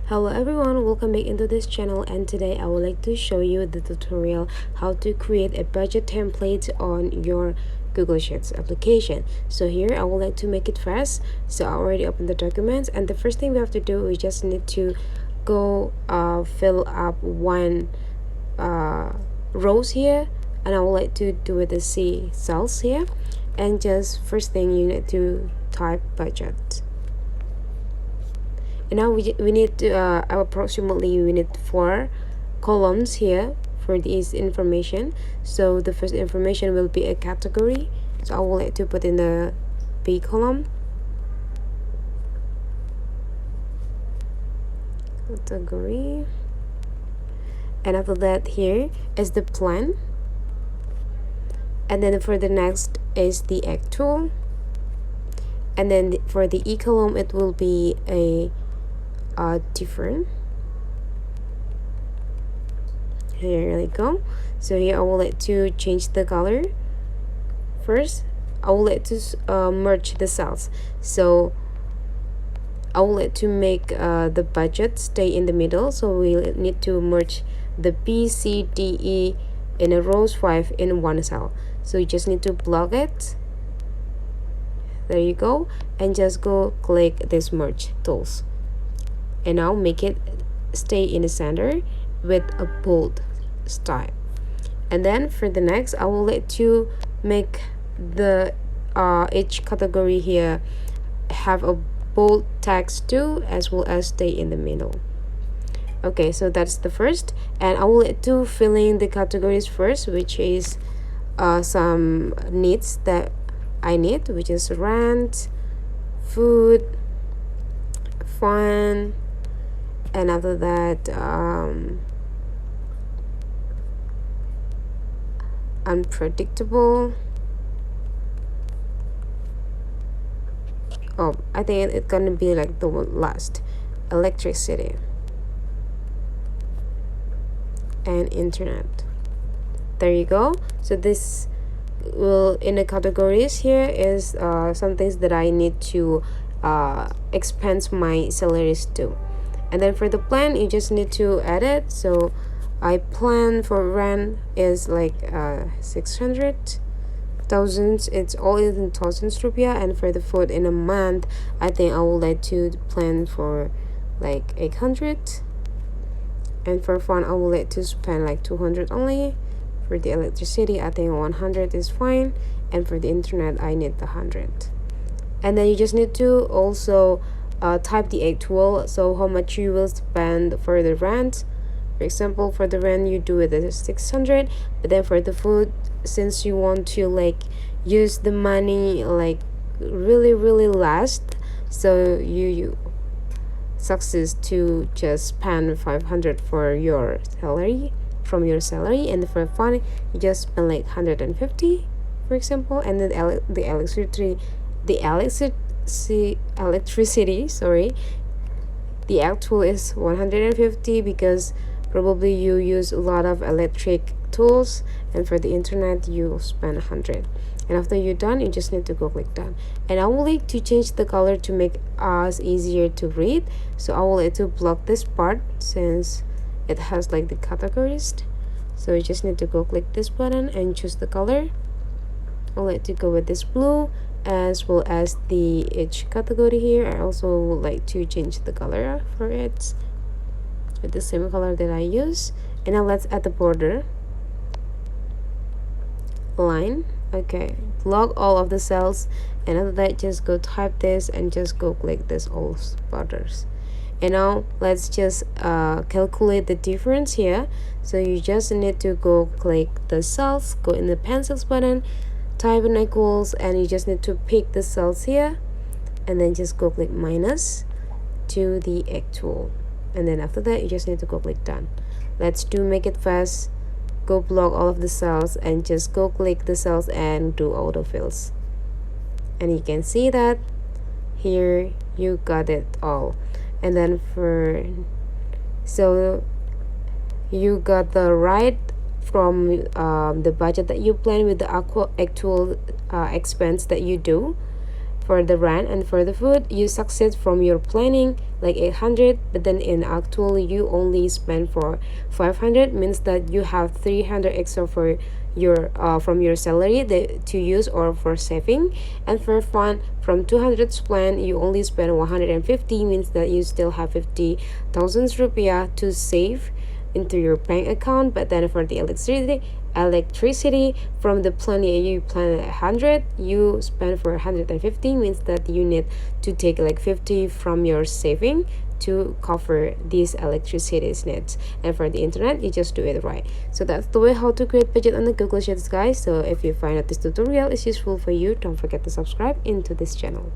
Hello everyone, welcome back into this channel, and today I would like to show you the tutorial how to create a budget template on your Google Sheets application. So here I would like to make it fast. So I already opened the documents, and the first thing we have to do, we just need to go fill up one rows here, and I would like to do it the C cells here, and just first thing you need to type budget. And now we need to approximately we need 4 columns here for this information. So the first information will be a category, so I will like to put in the B column, category, and after that here is the plan, and then for the next is the actual, and then for the E column it will be a different. Here we go. So here I will like to change the color. First I will like to merge the cells, so I will like to make the budget stay in the middle, so we need to merge the B, C, D, E in a rows 5 in one cell. So you just need to block it. There you go, and just go click this merge tools, and now make it stay in the center with a bold style. And then for the next, I will let you make the each category here have a bold text too, as well as stay in the middle. Okay, so that's the first, and I will let you fill in the categories first, which is some needs that I need, which is rent, food, fun, and after that unpredictable. Oh, I think it's gonna be like the last, electricity and internet. There you go. So this will, in the categories here, is some things that I need to expense my salaries to. And then for the plan, you just need to add it. So I plan for rent is like 600,000. It's all in thousands rupiah. And for the food in a month, I think I would like to plan for like 800. And for fun, I would like to spend like 200 only. For the electricity, I think 100 is fine. And for the internet, I need the 100. And then you just need to also type the actual, so how much you will spend for the rent. For example, for the rent you do it as 600, but then for the food, since you want to like use the money like really last, so you success to just spend 500 for your salary, from your salary. And for fun, you just spend like 150, for example. And then the electricity, sorry, the actual is 150, because probably you use a lot of electric tools. And for the internet, you spend 100. And after you're done, you just need to go click done. And I will like to change the color to make us easier to read, so I will like to block this part since it has like the categories. So you just need to go click this button and choose the color. I would like to go with this blue, as well as the each category here. I also would like to change the color for it with the same color that I use. And now let's add the border line. Okay, block all of the cells, and after that just go type this and just go click this all borders. And now let's just calculate the difference here. So you just need to go click the cells, go in the pencils button, type in equals, and you just need to pick the cells here, and then just go click minus to the actual. And then after that, you just need to go click done. Let's make it fast. Go block all of the cells and just go click the cells and do autofills. And you can see that here you got it all. And then so you got the right from the budget that you plan with the actual expense that you do. for the rent and for the food, you succeed from your planning like 800, but then in actual you only spend for 500, means that you have 300 extra for your from your salary to use or for saving. And for fun, from 200 plan you only spend 150, means that you still have 50,000 rupiah to save into your bank account. But then for the electricity from the plan you plan 100, you spend for 150, means that you need to take like 50 from your saving to cover these electricity needs. And for the internet, you just do it right. So that's the way how to create budget on the Google Sheets, guys. So if you find that this tutorial is useful for you, don't forget to subscribe into this channel.